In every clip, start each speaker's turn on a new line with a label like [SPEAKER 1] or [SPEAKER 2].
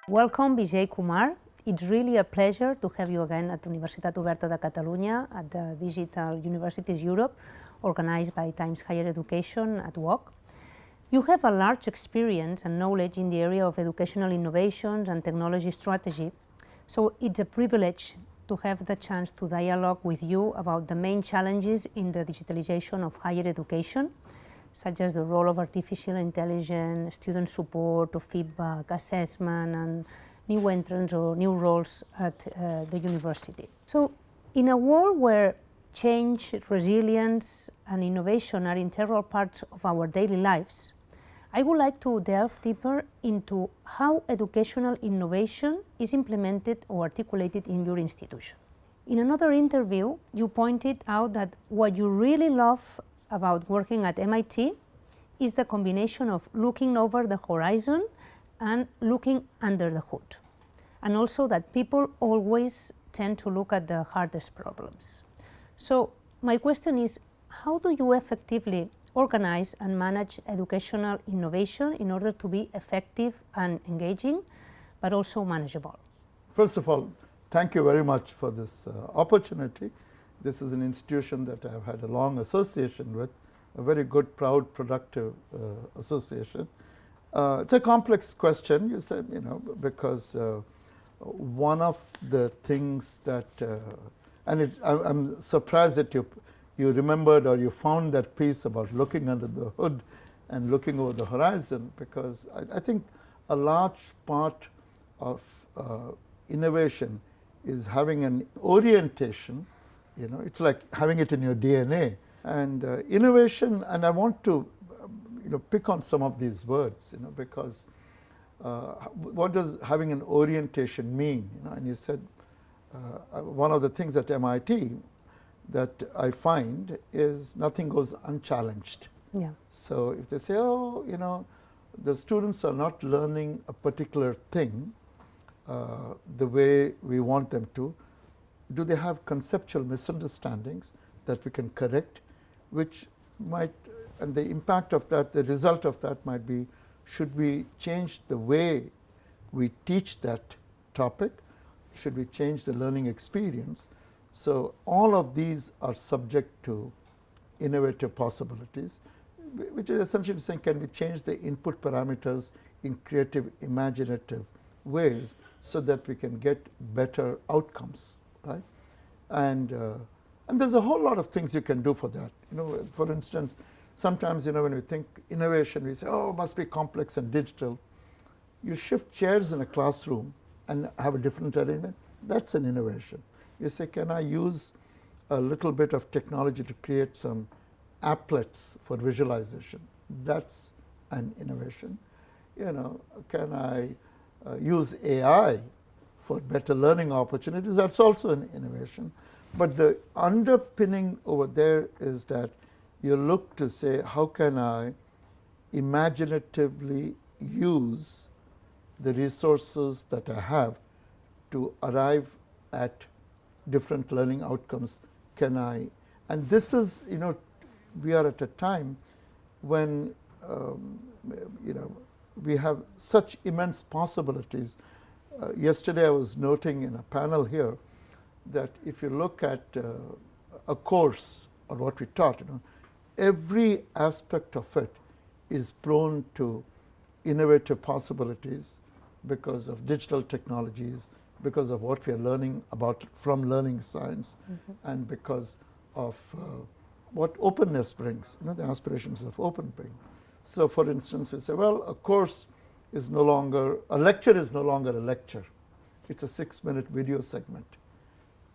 [SPEAKER 1] Welcome, Vijay Kumar. It's really a pleasure to have you again at Universitat Oberta de Catalunya at the Digital Universities Europe, organized by Times Higher Education at WOC. You have a large experience and knowledge in the area of educational innovations and technology strategy, so it's a privilege to have the chance to dialogue with you about the main challenges in the digitalization of higher education, such as the role of artificial intelligence, student support or feedback, assessment, and new entrants or new roles at the university. So in a world where change, resilience, and innovation are integral parts of our daily lives, I would like to delve deeper into how educational innovation is implemented or articulated in your institution. In another interview, you pointed out that what you really love about working at MIT is the combination of looking over the horizon and looking under the hood, and also that people always tend to look at the hardest problems. So my question is, how do you effectively organize and manage educational innovation in order to be effective and engaging, but also manageable?
[SPEAKER 2] First of all, thank you very much for this opportunity. This is an institution that I've had a long association with, a very good, proud, productive association. It's a complex question, you said, because one of the things that, I'm surprised that you remembered or you found that piece about looking under the hood and looking over the horizon, because I think a large part of innovation is having an orientation. It's like having it in your DNA. And innovation, and I want to pick on some of these words, because what does having an orientation mean? And you said one of the things at MIT that I find is nothing goes unchallenged.
[SPEAKER 1] Yeah.
[SPEAKER 2] So if they say, the students are not learning a particular thing the way we want them to, do they have conceptual misunderstandings that we can correct, which might, and the impact of that, the result of that might be, should we change the way we teach that topic? Should we change the learning experience? So all of these are subject to innovative possibilities, which is essentially saying, can we change the input parameters in creative, imaginative ways so that we can get better outcomes, right? And there's a whole lot of things you can do for that. For instance, sometimes when we think innovation, we say, it must be complex and digital. You shift chairs in a classroom and have a different arrangement. That's an innovation. You say, can I use a little bit of technology to create some applets for visualization? That's an innovation. Can I use AI for better learning opportunities? That's also an innovation. But the underpinning over there is that you look to say, how can I imaginatively use the resources that I have to arrive at different learning outcomes? And this is, we are at a time when, we have such immense possibilities. Yesterday I was noting in a panel here that if you look at a course or what we taught, every aspect of it is prone to innovative possibilities because of digital technologies, because of what we are learning about from learning science, and because of what openness brings, the aspirations of open bring. So for instance, we say, well, a course is no longer, a lecture is no longer a lecture. It's a 6-minute video segment,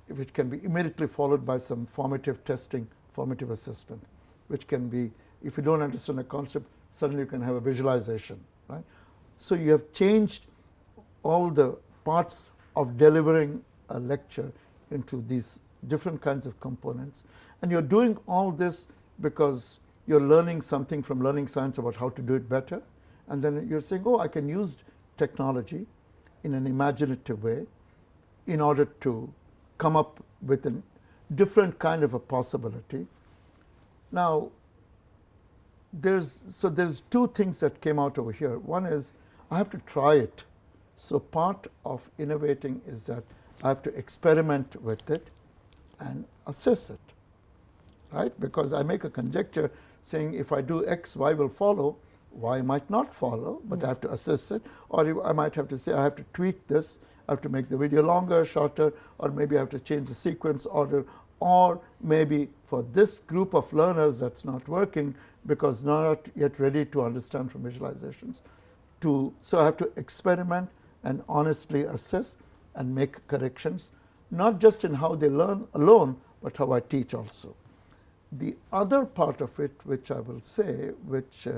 [SPEAKER 2] which can be immediately followed by some formative testing, formative assessment, which can be, if you don't understand a concept, suddenly you can have a visualization, right? So you have changed all the parts of delivering a lecture into these different kinds of components. And you're doing all this because you're learning something from learning science about how to do it better. And then you're saying, I can use technology in an imaginative way in order to come up with a different kind of a possibility. Now, there's two things that came out over here. One is I have to try it. So part of innovating is that I have to experiment with it and assess it, right? Because I make a conjecture saying if I do X, Y will follow, Y might not follow, but I have to assess it. Or I might have to say I have to tweak this, I have to make the video longer, shorter, or maybe I have to change the sequence order, or maybe for this group of learners that's not working because not yet ready to understand from visualizations. So I have to experiment and honestly assess and make corrections, not just in how they learn alone, but how I teach also. The other part of it, which I will say, which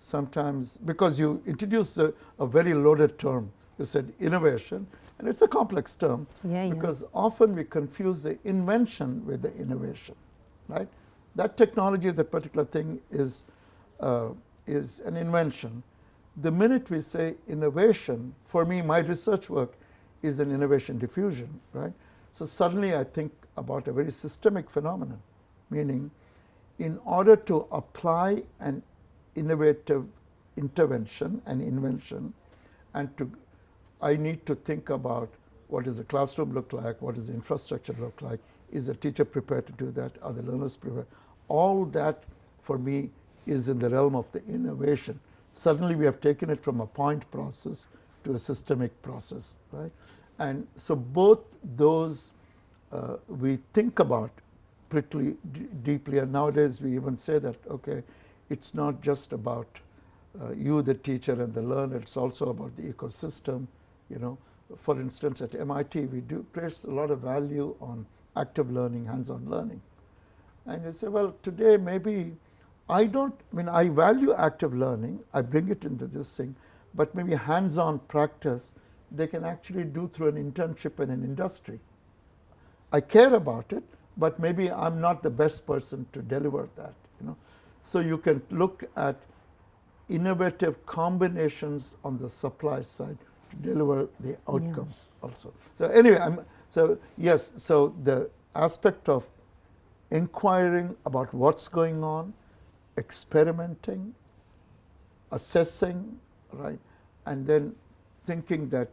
[SPEAKER 2] sometimes, because you introduced a very loaded term, you said innovation, and it's a complex term, because often we confuse the invention with the innovation, right? That technology, that particular thing is an invention. The minute we say innovation, for me, my research work is an innovation diffusion, right? So suddenly I think about a very systemic phenomenon, meaning in order to apply an innovative intervention and invention, I need to think about what does the classroom look like, what does the infrastructure look like, is the teacher prepared to do that, are the learners prepared? All that for me is in the realm of the innovation. Suddenly we have taken it from a point process to a systemic process, right? And so both those we think about pretty deeply, and nowadays we even say that, okay, it's not just about you, the teacher, and the learner, it's also about the ecosystem, you know. For instance, at MIT, we do place a lot of value on active learning, hands-on learning. And you say, well, today maybe I value active learning, I bring it into this thing, but maybe hands-on practice, they can actually do through an internship in an industry. I care about it, but maybe I'm not the best person to deliver that, you know. So you can look at innovative combinations on the supply side to deliver the outcomes also. So anyway, so the aspect of inquiring about what's going on, experimenting, assessing, right, and then thinking that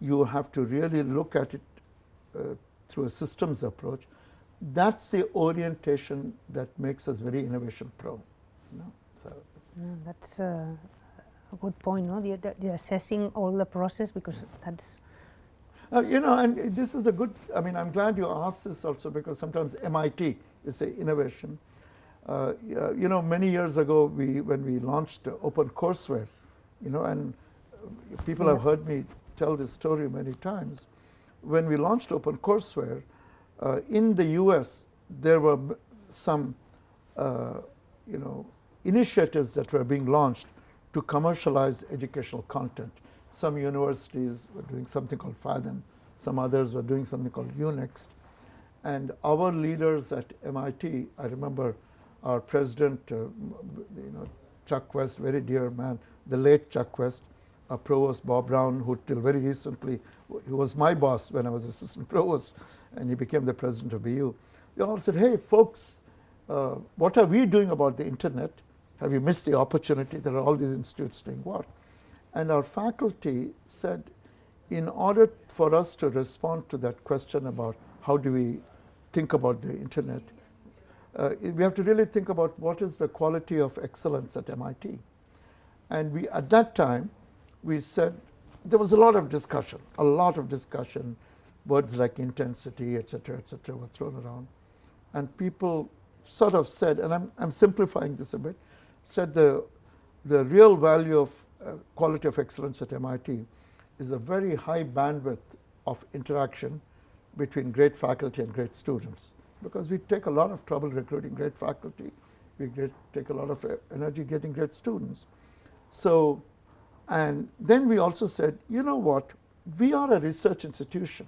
[SPEAKER 2] you have to really look at it through a systems approach. That's the orientation that makes us very innovation prone. You know? So
[SPEAKER 1] that's a good point, no? The assessing all the process, because that's
[SPEAKER 2] you know, and this is a good. I mean, I'm glad you asked this also, because sometimes MIT, you say innovation. You know, many years ago, when we launched OpenCourseWare, you know, and people have heard me tell this story many times. When we launched OpenCourseWare, in the US, there were some you know, initiatives that were being launched to commercialize educational content. Some universities were doing something called Fathom, some others were doing something called Unix. And our leaders at MIT, I remember our president, you know, Chuck West, very dear man, the late Chuck West, our provost Bob Brown, who till very recently, he was my boss when I was assistant provost, and he became the president of BU. They all said, hey folks, what are we doing about the internet? Have you missed the opportunity? There are all these institutes doing what? And our faculty said, in order for us to respond to that question about how do we think about the internet, we have to really think about what is the quality of excellence at MIT. And we, at that time, we said, there was a lot of discussion, words like intensity, et cetera, were thrown around. And people sort of said, and I'm simplifying this a bit, said the real value of quality of excellence at MIT is a very high bandwidth of interaction between great faculty and great students. Because we take a lot of trouble recruiting great faculty, we take a lot of energy getting great students. So, and then we also said, you know what, we are a research institution.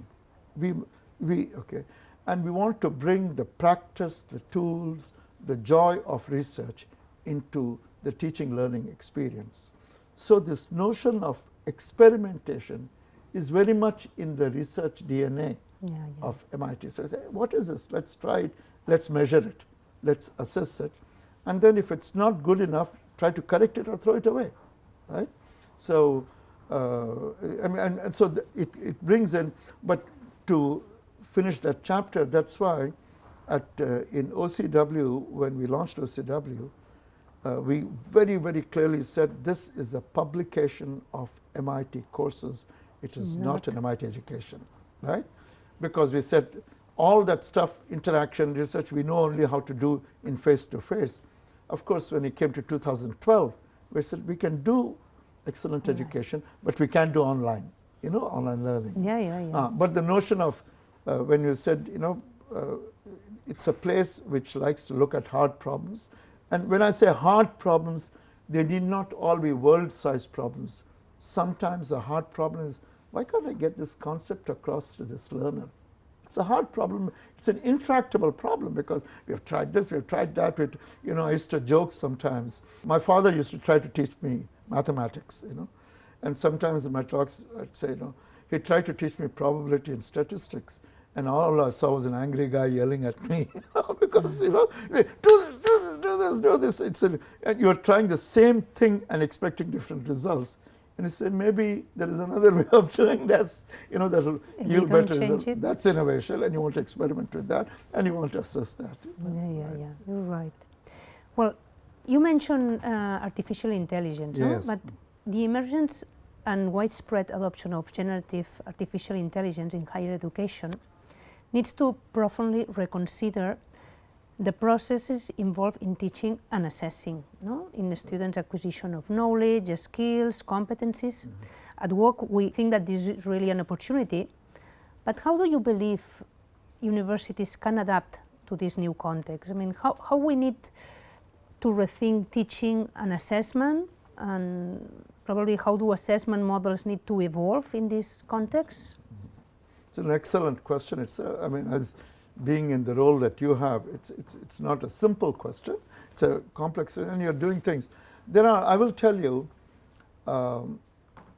[SPEAKER 2] Okay, and we want to bring the practice, the tools, the joy of research into the teaching learning experience. So this notion of experimentation is very much in the research DNA of MIT. So I say, what is this? Let's try it. Let's measure it. Let's assess it. And then if it's not good enough, try to correct it or throw it away, right? So, I mean, and so it brings in, but to finish that chapter, that's why in OCW, when we launched OCW, we very, very clearly said this is a publication of MIT courses. It is not an MIT education, right? Because we said all that stuff, interaction, research, we know only how to do in face-to-face. Of course, when it came to 2012, we said we can do excellent education, but we can't do online, online learning. But the notion of when you said, it's a place which likes to look at hard problems. And when I say hard problems, they need not all be world-sized problems. Sometimes a hard problem is, why can't I get this concept across to this learner? It's a hard problem. It's an intractable problem because we have tried this, we have tried that. I used to joke sometimes. My father used to try to teach me mathematics, and sometimes in my talks I'd say, he tried to teach me probability and statistics, and all I saw was an angry guy yelling at me because do this. And you're trying the same thing and expecting different results. And he said, maybe there is another way of doing this, that will yield better results. That's innovation, and you want to experiment with that, and you want to assess that.
[SPEAKER 1] Yeah, you're right. Well, you mentioned artificial intelligence,
[SPEAKER 2] yes.
[SPEAKER 1] But the emergence and widespread adoption of generative artificial intelligence in higher education needs to profoundly reconsider the processes involved in teaching and assessing, in the students' acquisition of knowledge, skills, competencies. At work, we think that this is really an opportunity, but how do you believe universities can adapt to this new context? I mean, how we need to rethink teaching and assessment, and probably how do assessment models need to evolve in this context?
[SPEAKER 2] It's an excellent question. As being in the role that you have, it's not a simple question. It's a complex, and you're doing things. I will tell you,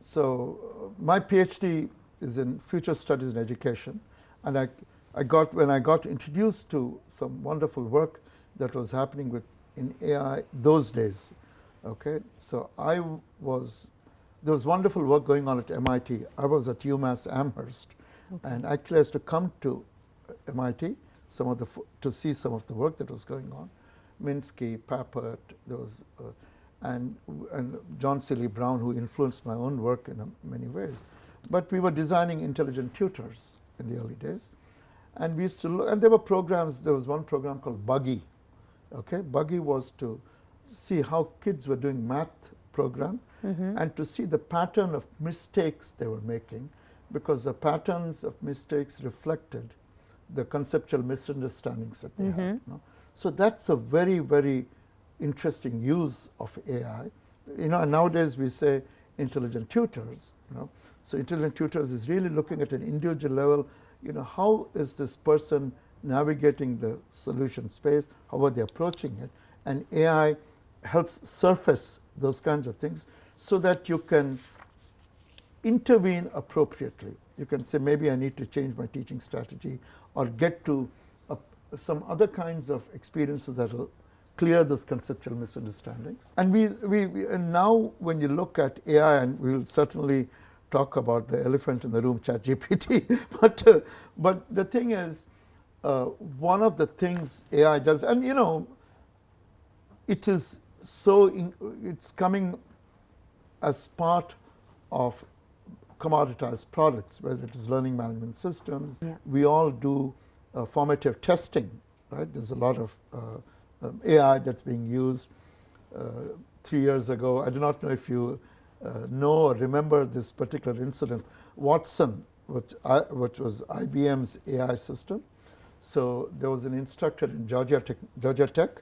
[SPEAKER 2] so my PhD is in future studies in education, and when I got introduced to some wonderful work that was happening in AI those days, okay? So there was wonderful work going on at MIT. I was at UMass Amherst, and actually I used to come to MIT, to see some of the work that was going on. Minsky, Papert, and John Seeley Brown, who influenced my own work in many ways. But we were designing intelligent tutors in the early days. And we used to look, and there were programs, there was one program called Buggy. Okay, Buggy was to see how kids were doing math program and to see the pattern of mistakes they were making, because the patterns of mistakes reflected the conceptual misunderstandings that they had. So that's a very, very interesting use of AI. And nowadays we say intelligent tutors. So intelligent tutors is really looking at an individual level. How is this person navigating the solution space? How are they approaching it? And AI helps surface those kinds of things so that you can intervene appropriately. You can say, maybe I need to change my teaching strategy or get to some other kinds of experiences that will clear those conceptual misunderstandings. And and now when you look at AI, and we will certainly talk about the elephant in the room, ChatGPT, but the thing is, one of the things AI does, and it's coming as part of commoditized products, whether it is learning management systems. We all do formative testing, right? There's a lot of AI that's being used. 3 years ago, I do not know if you know or remember this particular incident. Watson, which was IBM's AI system. So there was an instructor in Georgia Tech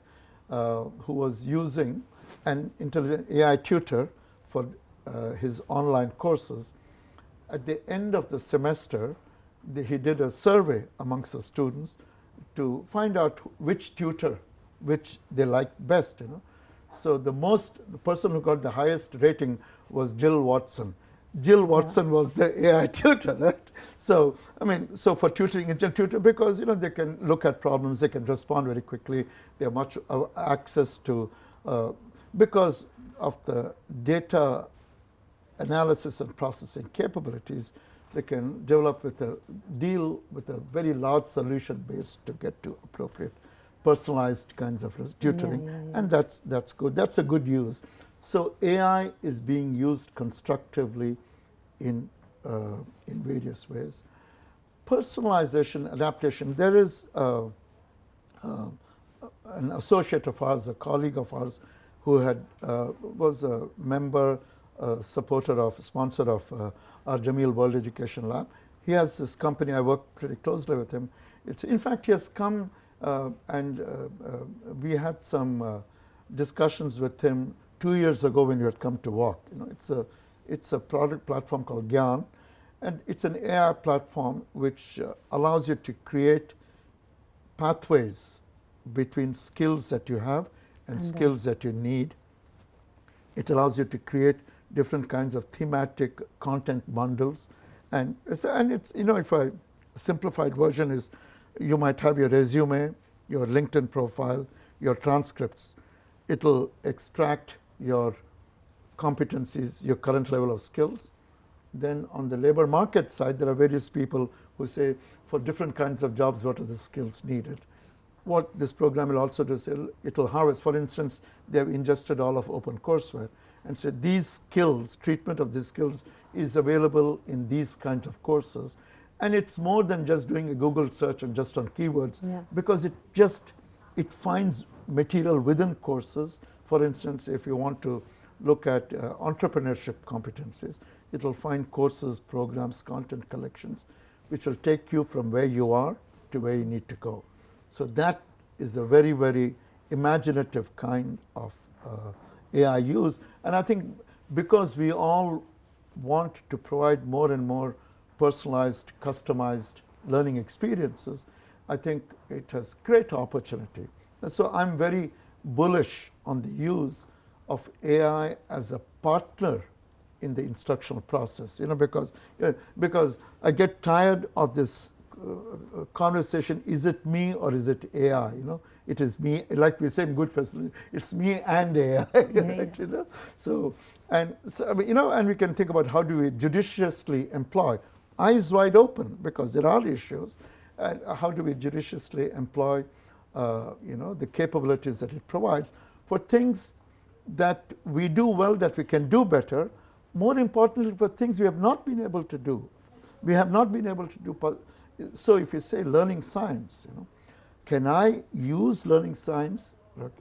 [SPEAKER 2] who was using an intelligent AI tutor for his online courses. At the end of the semester, he did a survey amongst the students to find out which tutor which they liked best. So the person who got the highest rating was Jill Watson. Jill Watson was the AI tutor, right? So, I mean, so for tutoring, Indian tutor, because, they can look at problems, they can respond very quickly, they have much access to, because of the data analysis and processing capabilities, they can deal with a very large solution base to get to appropriate personalized kinds of tutoring, and that's good. That's a good use. So AI is being used constructively in various ways. Personalization, adaptation. There is an associate of ours, a colleague of ours, who was a member, supporter of, sponsor of our Jameel World Education Lab. He has this company. I work pretty closely with him. In fact, he has come and we had some discussions with him 2 years ago when he had come to walk. It's a product platform called Gyan, and it's an AI platform which allows you to create pathways between skills that you have and skills that you need. It allows you to create different kinds of thematic content bundles, and it's if a simplified version is, you might have your resume, your LinkedIn profile, your transcripts. It'll extract your competencies, your current level of skills. Then on the labor market side, there are various people who say, for different kinds of jobs, what are the skills needed? What this program will also do is it'll harvest. For instance, they have ingested all of OpenCourseWare and said these skills, treatment of these skills is available in these kinds of courses. And it's more than just doing a Google search and just on keywords, because it finds material within courses. For instance, if you want to look at entrepreneurship competencies, it will find courses, programs, content collections, which will take you from where you are to where you need to go. So that is a very, very imaginative kind of AI use. And I think because we all want to provide more and more personalized, customized learning experiences, I think it has great opportunity. And so I'm very bullish on the use of AI as a partner in the instructional process, because I get tired of this conversation, is it me or is it AI? It is me, like we say in good facility, it's me and AI. Right? So and we can think about how do we judiciously employ, eyes wide open, because there are issues, and how do we judiciously employ the capabilities that it provides for things that we do well, that we can do better. More importantly, for things we have not been able to do. We have not been able to do. So if you say learning science, can I use learning science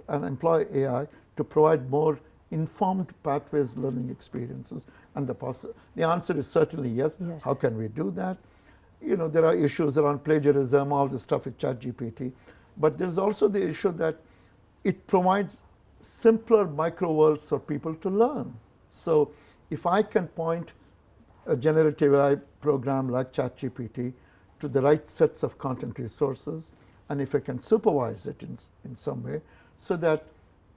[SPEAKER 2] and employ AI to provide more informed pathways learning experiences? And the answer is certainly yes. How can we do that? There are issues around plagiarism, all this stuff with ChatGPT. But there's also the issue that it provides simpler micro worlds for people to learn. So if I can point a generative AI program like ChatGPT to the right sets of content resources, and if I can supervise it in some way, so that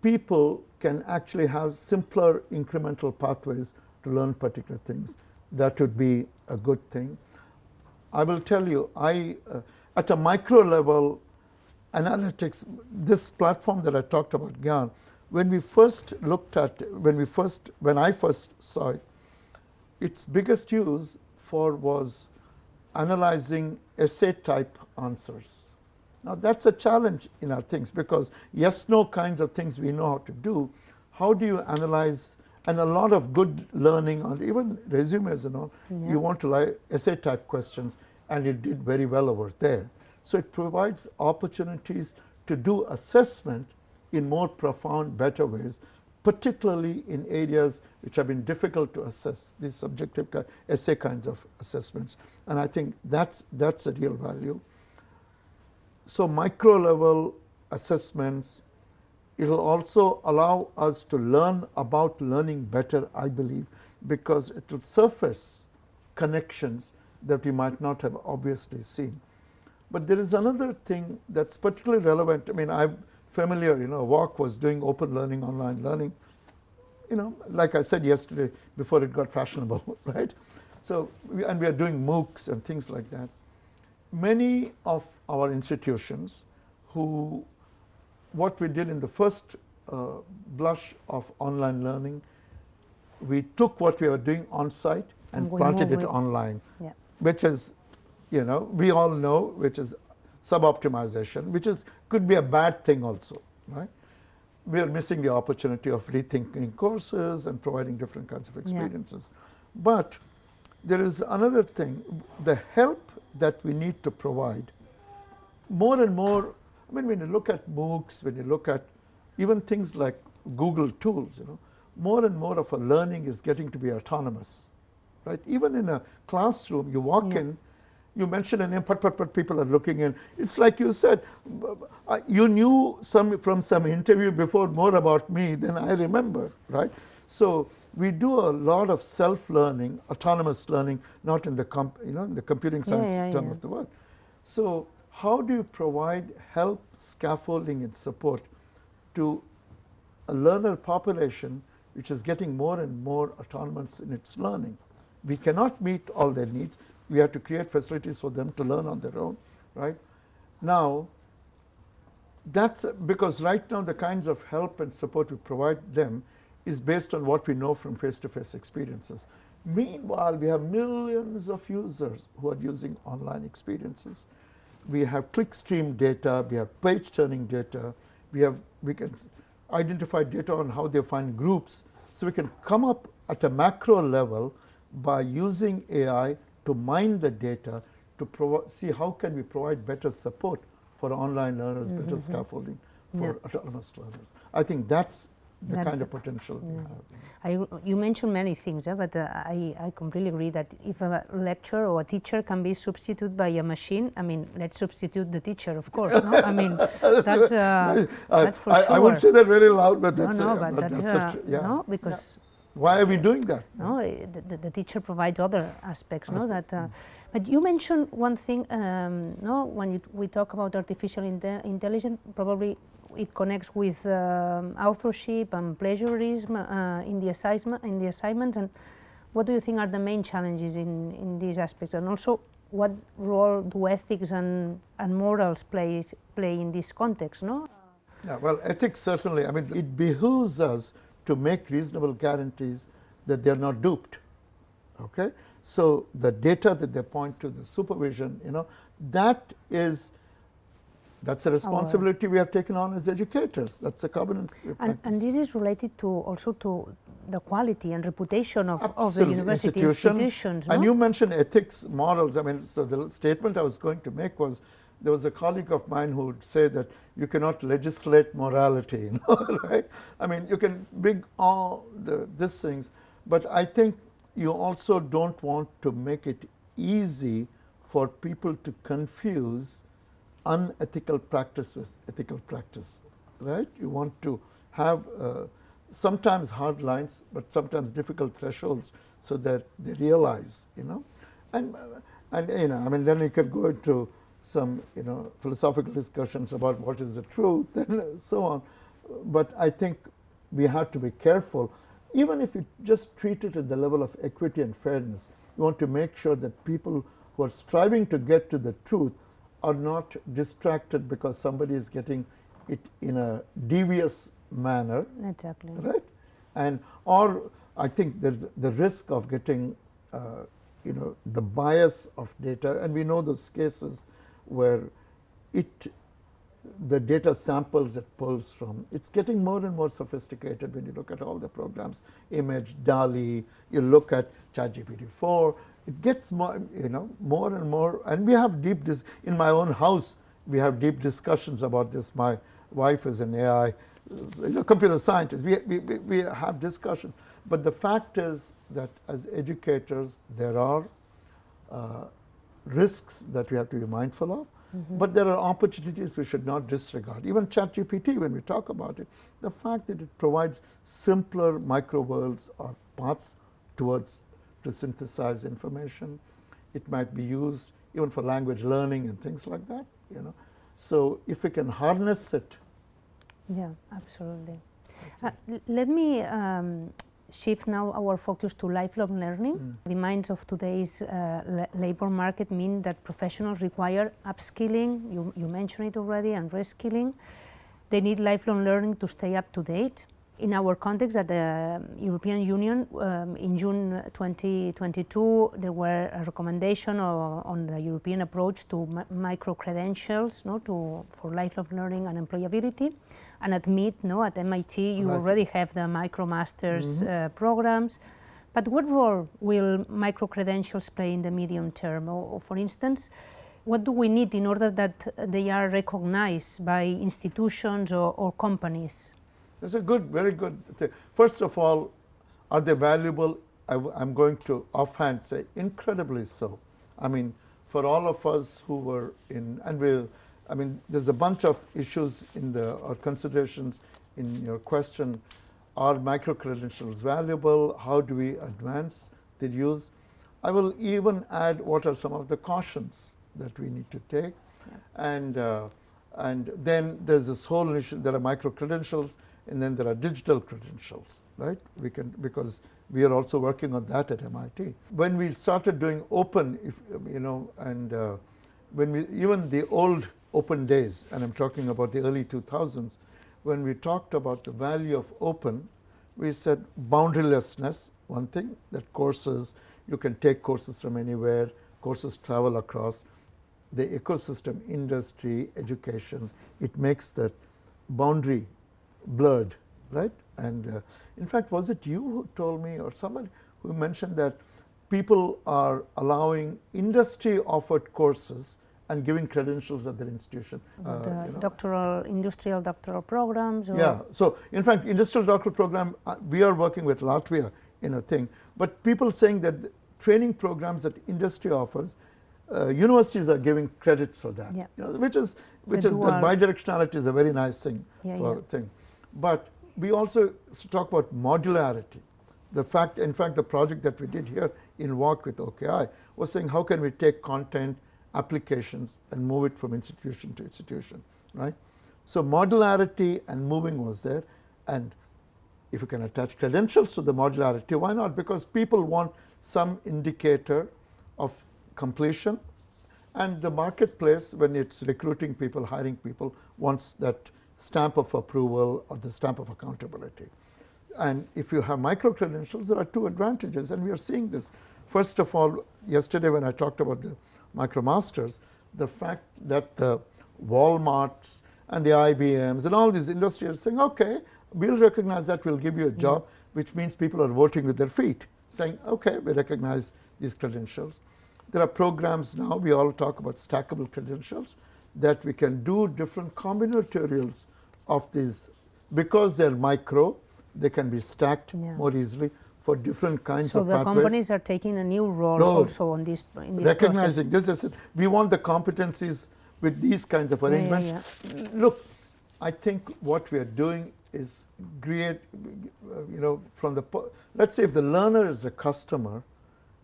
[SPEAKER 2] people can actually have simpler incremental pathways to learn particular things, that would be a good thing. I will tell you, at a micro level, analytics, this platform that I talked about, Gyan, when I first saw it, its biggest use was analyzing essay type answers. Now that's a challenge in our things, because yes, no kinds of things we know how to do. How do you analyze? And a lot of good learning on even resumes and all, you want to write essay type questions, and it did very well over there. So it provides opportunities to do assessment in more profound, better ways, particularly in areas which have been difficult to assess, these subjective essay kinds of assessments. And I think that's a real value. So micro level assessments, it will also allow us to learn about learning better, I believe, because it will surface connections that we might not have obviously seen. But there is another thing that's particularly relevant. I mean, I'm familiar, WALK was doing open learning, online learning. you know, like I said yesterday, before it got fashionable, right? So, and we are doing MOOCs and things like that. Many of our institutions who, what we did in the first blush of online learning, we took what we were doing on site and planted it online, which is, you know, we all know, which is sub-optimization, which is could be a bad thing also, right? We are missing the opportunity of rethinking courses and providing different kinds of experiences. But there is another thing, the help that we need to provide more and more. I mean, when you look at MOOCs, when you look at even things like Google tools, you know, more and more of our learning is getting to be autonomous, right? Even in a classroom, you walk in, you mention a name, but people are looking in. It's like you said, you knew from some interview before more about me than I remember, right? So we do a lot of self-learning, autonomous learning, not in the in the computing science term of the word. So how do you provide help, scaffolding, and support to a learner population which is getting more and more autonomous in its learning? We cannot meet all their needs. We have to create facilities for them to learn on their own, right? Now, that's because right now the kinds of help and support we provide them is based on what we know from face-to-face experiences. Meanwhile, we have millions of users who are using online experiences. We have clickstream data, we have page-turning data, we can identify data on how they find groups. So we can come up at a macro level by using AI to mine the data to see how can we provide better support for online learners, better scaffolding for autonomous learners. I think that's the kind of potential we have.
[SPEAKER 1] You mentioned many things, but I completely agree that if a lecturer or a teacher can be substituted by a machine, I mean, let's substitute the teacher, of course. No? I mean, that's for sure.
[SPEAKER 2] I wouldn't say that very loud, but that's
[SPEAKER 1] no, because
[SPEAKER 2] why are we doing that?
[SPEAKER 1] No, the teacher provides other aspects. No, that. But you mentioned one thing. No, when we talk about artificial intelligence, probably it connects with authorship and plagiarism in the assignments. And what do you think are the main challenges in these aspects? And also, what role do ethics and morals play in this context? No.
[SPEAKER 2] Yeah, well, ethics certainly. I mean, it behooves us to make reasonable guarantees that they are not duped. Okay, so the data that they point to, the supervision, you know, that's a responsibility we have taken on as educators. That's a covenant.
[SPEAKER 1] And this is related to also to the quality and reputation of the university institutions. No?
[SPEAKER 2] And you mentioned ethics, morals. I mean, so the statement I was going to make was, there was a colleague of mine who would say that you cannot legislate morality, you know, right? I mean, you can bring all these things, but I think you also don't want to make it easy for people to confuse unethical practice with ethical practice, right? You want to have sometimes hard lines, but sometimes difficult thresholds so that they realize, you know, and you know, I mean, then you could go into some, you know, philosophical discussions about what is the truth and so on. But I think we have to be careful. Even if you just treat it at the level of equity and fairness, you want to make sure that people who are striving to get to the truth are not distracted because somebody is getting it in a devious manner.
[SPEAKER 1] Exactly.
[SPEAKER 2] Right? And or I think there's the risk of getting you know, the bias of data, and we know those cases where the data samples it pulls from, it's getting more and more sophisticated when you look at all the programs, Image, DALL-E, you look at ChatGPT-4, it gets more, you know, more and more, and we have in my own house, we have deep discussions about this. My wife is an AI, you know, computer scientist, we have discussion, but the fact is that as educators, there are risks that we have to be mindful of, but there are opportunities we should not disregard. Even ChatGPT, when we talk about it, the fact that it provides simpler micro worlds or paths towards to synthesize information, it might be used even for language learning and things like that, you know. So if we can harness it.
[SPEAKER 1] Yeah, absolutely. Let me shift now our focus to lifelong learning. The demands of today's labor market mean that professionals require upskilling, you mentioned it already, and reskilling. They need lifelong learning to stay up to date. In our context at the European Union, in June 2022, there were a recommendation on the European approach to microcredencials, for lifelong learning and employability. And at at MIT, you already have the micromasters programs. But what role will microcredentials play in the medium term? Or for instance, what do we need in order that they are recognized by institutions or companies?
[SPEAKER 2] That's a very good thing. First of all, are they valuable? I'm going to offhand say incredibly so. I mean, for all of us who were there's a bunch of issues or considerations in your question. Are micro-credentials valuable? How do we advance their use? I will even add what are some of the cautions that we need to take. Yeah. And then there's this whole issue, there are micro-credentials, and then there are digital credentials, right? Because we are also working on that at MIT. When we started doing open, even the old open days, and I'm talking about the early 2000s, when we talked about the value of open, we said boundarylessness, one thing, that courses, you can take courses from anywhere, courses travel across the ecosystem, industry, education. It makes that boundary blurred, right? And in fact, was it you who told me, or somebody who mentioned that people are allowing industry-offered courses and giving credentials at their institution?
[SPEAKER 1] Industrial doctoral programs? Or?
[SPEAKER 2] Yeah, so in fact, industrial doctoral program, we are working with Latvia in a thing, but people saying that training programs that industry offers, universities are giving credits for that, which is the bidirectionality is a very nice thing thing. But we also talk about modularity. In fact, the project that we did here in WAC with OKI was saying how can we take content, applications, and move it from institution to institution, right? So modularity and moving was there, and if you can attach credentials to the modularity, why not? Because people want some indicator of completion, and the marketplace, when it's recruiting people, hiring people, wants that stamp of approval or the stamp of accountability. And if you have micro-credentials, there are two advantages, and we are seeing this. First of all, yesterday when I talked about the micromasters, the fact that the Walmarts and the IBMs and all these industries are saying, okay, we'll recognize that, we'll give you a job, which means people are voting with their feet, saying, okay, we recognize these credentials. There are programs now, we all talk about stackable credentials, that we can do different combinatorials of these. Because they're micro, they can be stacked more easily for different kinds of pathways.
[SPEAKER 1] So the companies are taking a new role also on this.
[SPEAKER 2] Recognizing this, we want the competencies with these kinds of arrangements. Look, I think what we are doing is create, let's say if the learner is a customer,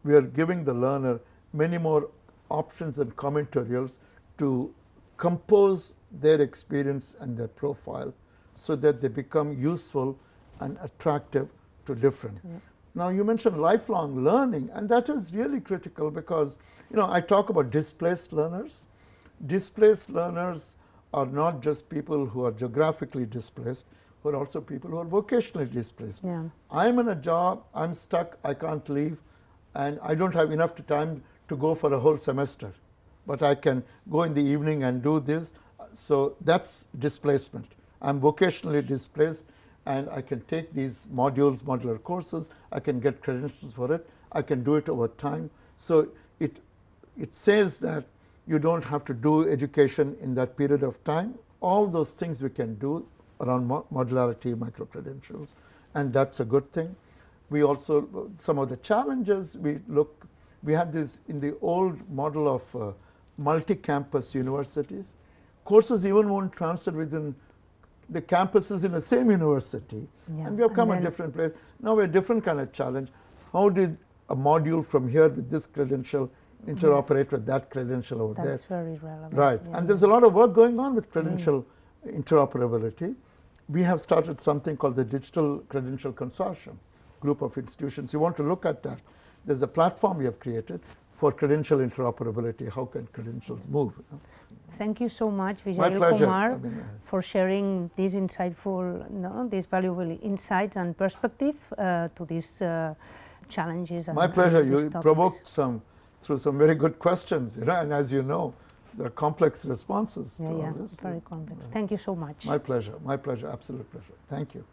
[SPEAKER 2] we are giving the learner many more options and commentaries to compose their experience and their profile so that they become useful and attractive to different. Now you mentioned lifelong learning, and that is really critical because I talk about displaced learners. Displaced learners are not just people who are geographically displaced, but also people who are vocationally displaced. I'm in a job, I'm stuck, I can't leave, and I don't have enough time to go for a whole semester, but I can go in the evening and do this. So that's displacement. I'm vocationally displaced, and I can take these modular courses, I can get credentials for it, I can do it over time. So it says that you don't have to do education in that period of time. All those things we can do around modularity, micro-credentials, and that's a good thing. We also, some of the challenges, we had this in the old model of multi-campus universities. Courses even won't transfer within the campuses in the same university, and we have come a different place. Now we're a different kind of challenge. How did a module from here with this credential interoperate with that credential over there?
[SPEAKER 1] That's very relevant.
[SPEAKER 2] Right, and there's a lot of work going on with credential interoperability. we have started something called the Digital Credential Consortium, group of institutions. You want to look at that. There's a platform we have created for credential interoperability. How can credentials move?
[SPEAKER 1] Thank you so much,
[SPEAKER 2] My
[SPEAKER 1] Vijay
[SPEAKER 2] pleasure.
[SPEAKER 1] Kumar, for sharing these insightful, these valuable insights and perspective to these challenges.
[SPEAKER 2] My pleasure. You provoked through some very good questions, and as you know, there are complex responses to all this.
[SPEAKER 1] Very complex. Thank you so much.
[SPEAKER 2] My pleasure, absolute pleasure. Thank you.